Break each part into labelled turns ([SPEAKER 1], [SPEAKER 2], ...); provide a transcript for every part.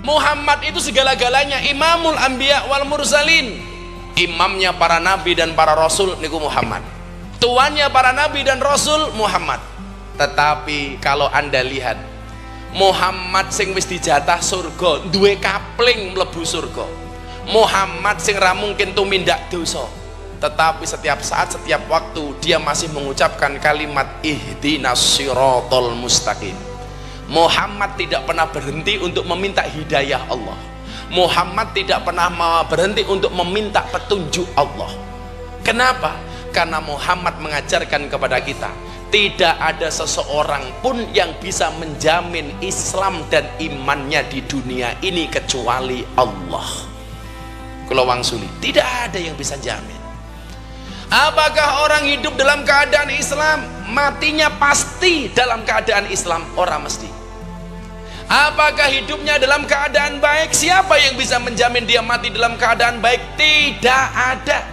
[SPEAKER 1] Muhammad itu segala-galanya, imamul anbiya wal mursalin. Imamnya para nabi dan para rasul niku Muhammad. Tuannya para nabi dan rasul Muhammad. Tetapi kalau Anda lihat Muhammad sing wis dijatah surga, duwe kapling mlebu surga. Muhammad sing ra mungkin tumindak dosa. Tetapi setiap saat, setiap waktu dia masih mengucapkan kalimat ihdinas siratal mustaqim. Muhammad tidak pernah berhenti untuk meminta hidayah Allah. Muhammad tidak pernah berhenti untuk meminta petunjuk Allah. Kenapa? Karena Muhammad mengajarkan kepada kita, tidak ada seseorang pun yang bisa menjamin Islam dan imannya di dunia ini kecuali Allah. Kalau wangsuli, tidak ada yang bisa jamin. Apakah orang hidup dalam keadaan Islam matinya pasti dalam keadaan Islam? Orang mesti. Apakah hidupnya dalam keadaan baik? Siapa yang bisa menjamin dia mati dalam keadaan baik? Tidak ada.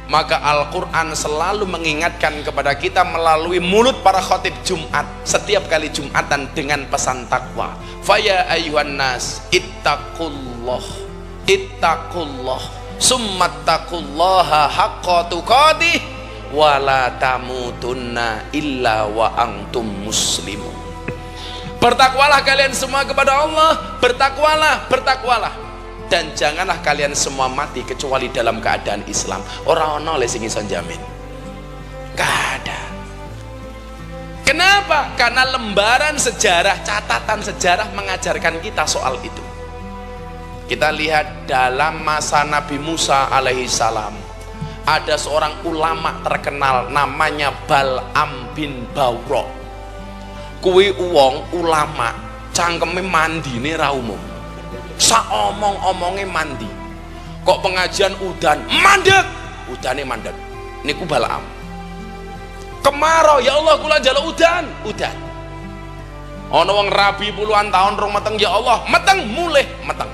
[SPEAKER 1] Maka Al-Quran selalu mengingatkan kepada kita melalui mulut para khotib Jumat setiap kali Jumatan dengan pesan takwa. Faya ayuhan nas ittaqullah ittaqullah summattaqullaha haqqa tuqatih wala tamutunna illa wa antum muslimun. Bertakwalah kalian semua kepada Allah, bertakwalah, dan janganlah kalian semua mati kecuali dalam keadaan Islam. Orang ono le sing iso jamin. Gak ada. Kenapa? Karena lembaran sejarah, catatan sejarah mengajarkan kita soal itu. Kita lihat dalam masa Nabi Musa alaihissalam, ada seorang ulama terkenal namanya Bal'am bin Bawra. Kuwi uwong ulama cangkeme mandine ra umum. Sak omong-omonge mandi. Kok pengajian udan mandek, udane mandek. Niku Bal'am. Kemarau, ya Allah kula njaluk udan. Ana wong rabi puluhan tahun rong meteng, ya Allah meteng mulih meteng.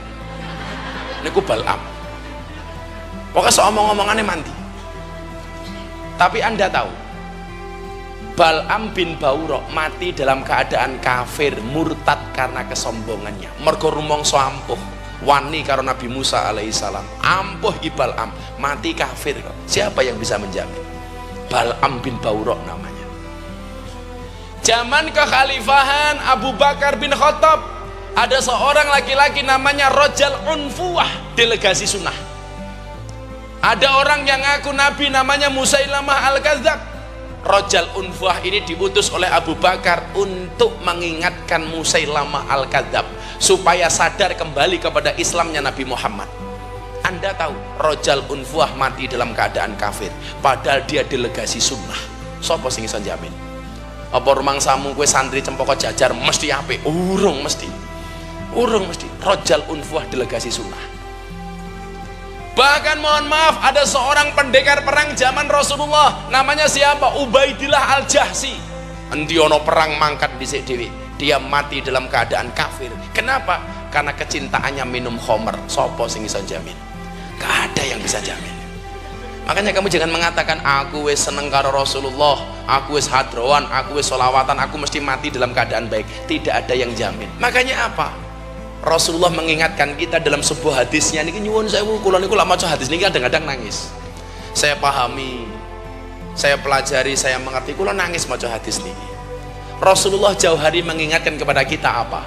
[SPEAKER 1] Niku Bal'am. Pokoknya seomong-omongannya mandi. Tapi Anda tahu Bal'am bin Bawra mati dalam keadaan kafir, murtad karena kesombongannya. Mergo rumangsa ampuh wani karo Nabi Musa alaihissalam, ampuh ki Bal'am, mati kafir. Siapa yang bisa menjamin? Bal'am bin Bawra namanya. Zaman kekhalifahan Abu Bakar bin Khattab, ada seorang laki-laki namanya Rajal Unfuwah, delegasi sunnah. Ada orang yang ngaku nabi namanya Musailamah Al-Kadzab. Rajal Unfuwah ini diutus oleh Abu Bakar untuk mengingatkan Musailamah Al-Kadzab supaya sadar kembali kepada Islamnya Nabi Muhammad. Anda tahu Rajal Unfuwah mati dalam keadaan kafir padahal dia delegasi sunnah. Sopo sing iso jamin? Apa rumangsamu kowe santri Cempaka Jajar mesti apik? Urung mesti. Rajal Unfuwah delegasi sunnah. Bahkan mohon maaf, ada seorang pendekar perang zaman Rasulullah namanya siapa? Ubaidillah Al-Jahsi. Endi ono perang mangkat dhisik dhewe, dia mati dalam keadaan kafir. Kenapa? Karena kecintaannya minum khamr. Sopo sing iso jamin? Gak ada yang bisa jamin. Makanya kamu jangan mengatakan aku wis seneng karo Rasulullah, aku wis hadrowan, aku wis sholawatan, aku mesti mati dalam keadaan baik. Tidak ada yang jamin. Makanya apa? Rasulullah mengingatkan kita dalam sebuah hadisnya niki nyuwun sewu, kula niku lak maca hadis niki kadang-kadang nangis. Saya pahami, saya pelajari, saya mengerti, kula nangis maca hadis niki. Rasulullah jauh hari mengingatkan kepada kita apa?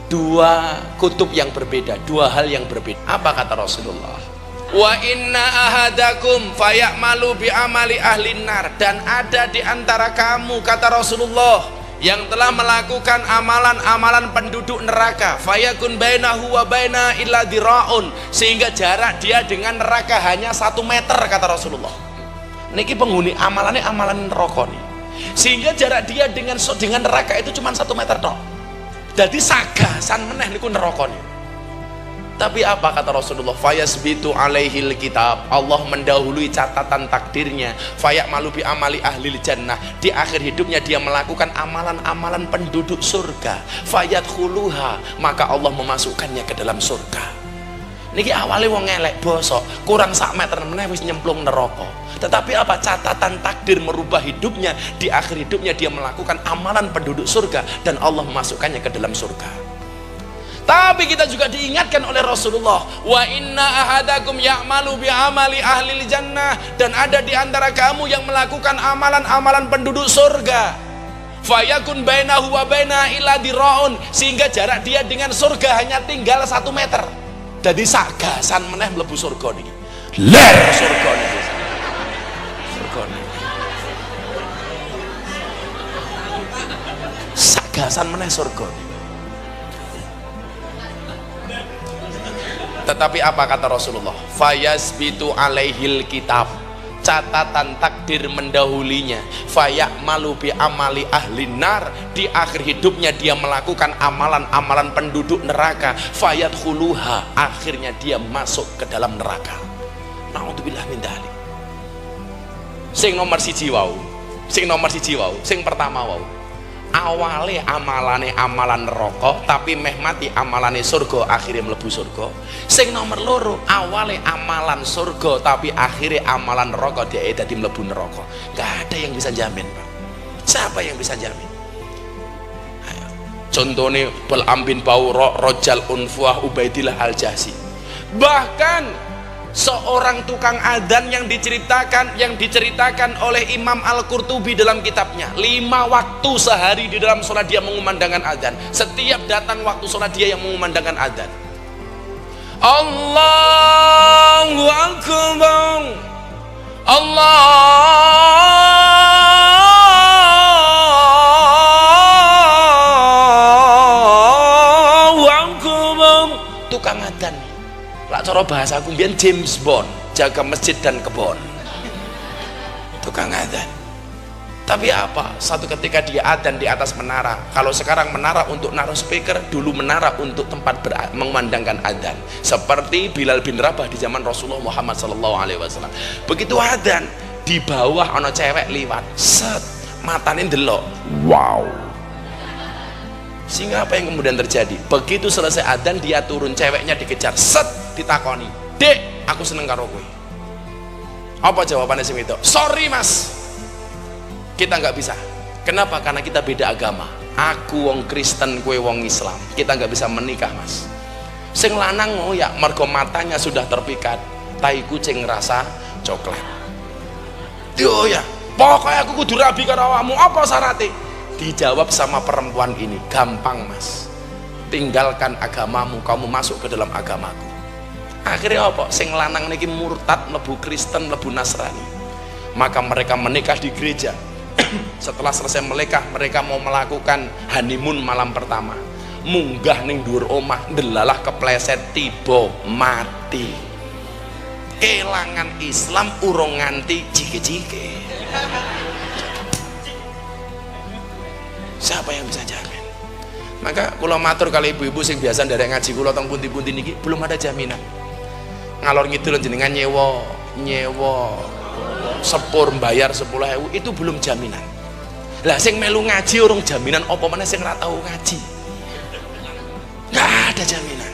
[SPEAKER 1] Dua kutub yang berbeda, dua hal yang berbeda. Apa kata Rasulullah? Wa inna ahadakum fayamalu bi amali ahlin nar, dan ada di antara kamu kata Rasulullah yang telah melakukan amalan-amalan penduduk neraka, fayakun bainahu wa baina illa diraun, sehingga jarak dia dengan neraka hanya 1 meter kata Rasulullah. Niki penghuni amalannya amalan neraka nih, sehingga jarak dia dengan neraka itu cuma 1 meter tok. Jadi sagasan meneh niku neraka nih. Tapi apa kata Rasulullah? Fayasbitu alaihil kitab, Allah mendahului catatan takdirnya. Fayamalu bi amali ahlil jannah, di akhir hidupnya dia melakukan amalan-amalan penduduk surga. Fayadkhuluha, maka Allah memasukkannya ke dalam surga. Niki awalnya wong elek bosok, kurang 1 meter meneh wis nyemplung neraka. Tetapi apa? Catatan takdir merubah hidupnya. Di akhir hidupnya dia melakukan amalan penduduk surga dan Allah memasukkannya ke dalam surga. Tapi kita juga diingatkan oleh Rasulullah, wa inna ahadakum ya'malu bi amali ahlil jannah, dan ada di antara kamu yang melakukan amalan-amalan penduduk surga, fayakun bainahu wa baina illa diraun, sehingga jarak dia dengan surga hanya tinggal 1 meter. Jadi sagasan meneh mlebu surga niki. Ler surga niki. Surga niki. Sagasan meneh surga. Tetapi apa kata Rasulullah? Fayasbitu alaihil kitab, catatan takdir mendahulinya. Fayakmalu bi amali ahli nar, di akhir hidupnya dia melakukan amalan-amalan penduduk neraka. Fayadkhuluha, akhirnya dia masuk ke dalam neraka. Naudzubillah min dzalik. Sing nomor siji wau, sing pertama wau, awale amalane amalan neraka tapi meh mati amalane surga, akhirnya mlebu surga. Sing nomor loro, awale amalan surga tapi akhirnya amalan neraka dia dadi mlebu neraka. Gak ada yang bisa jamin, Pak. Siapa yang bisa jamin? Ayo. Contohnya Bal'am bin Bawra, Rojal Unfuah, Ubaidillah Al-Jahsi. Bahkan seorang tukang adzan yang diceritakan oleh Imam Al-Qurtubi dalam kitabnya, 5 waktu sehari di dalam sholat dia mengumandangkan adzan. Setiap datang waktu sholat dia yang mengumandangkan adzan. Allahu Akbar, Allahu Akbar. Tukang adzan, lak cara bahasa aku mbiyen James Bond, jaga masjid dan kebon. Tukang adzan. Tapi apa? Satu ketika dia adzan di atas menara. Kalau sekarang menara untuk naruh speaker, dulu menara untuk tempat mengumandangkan adzan. Seperti Bilal bin Rabah di zaman Rasulullah Muhammad SAW. Begitu adzan, di bawah ana cewek liwat, set, matane ndelok. Wow. Sehingga apa yang kemudian terjadi? Begitu selesai adzan, dia turun, ceweknya dikejar, set, ditakoni, "Dek, aku seneng karo kowe." Apa jawabannya sing itu? "Sorry Mas, kita nggak bisa." Kenapa? Karena kita beda agama. Aku wong Kristen, kowe wong Islam. Kita nggak bisa menikah, Mas. Sing lanang ngoyak mergo matanya sudah terpikat, tai kucing rasa coklat. Yo ya, pokoknya aku kudu rabi karo awakmu. Apa syaratnya? Dijawab sama perempuan ini, gampang Mas, tinggalkan agamamu, kamu masuk ke dalam agamaku. Akhirnya apa? Sing lanang niki murtad, mlebu Kristen, mlebu Nasrani. Maka mereka menikah di gereja. Setelah selesai menikah, mereka mau melakukan honeymoon malam pertama. Munggah ning dhuwur omah, ndelalah kepleset, tiba mati. Kelangan Islam urung nganti jike-jike. Siapa yang bisa jamin? Maka kula matur kali ibu-ibu sing biasa nderek ngaji kula teng pundi-pundi niki, belum ada jaminan. Ngalor ngidul jenengan nyewa sepur bayar 10.000, itu belum jaminan. Lah sing melu ngaji urung jaminan, apa meneh sing ora tau ngaji? Nggak ada jaminan.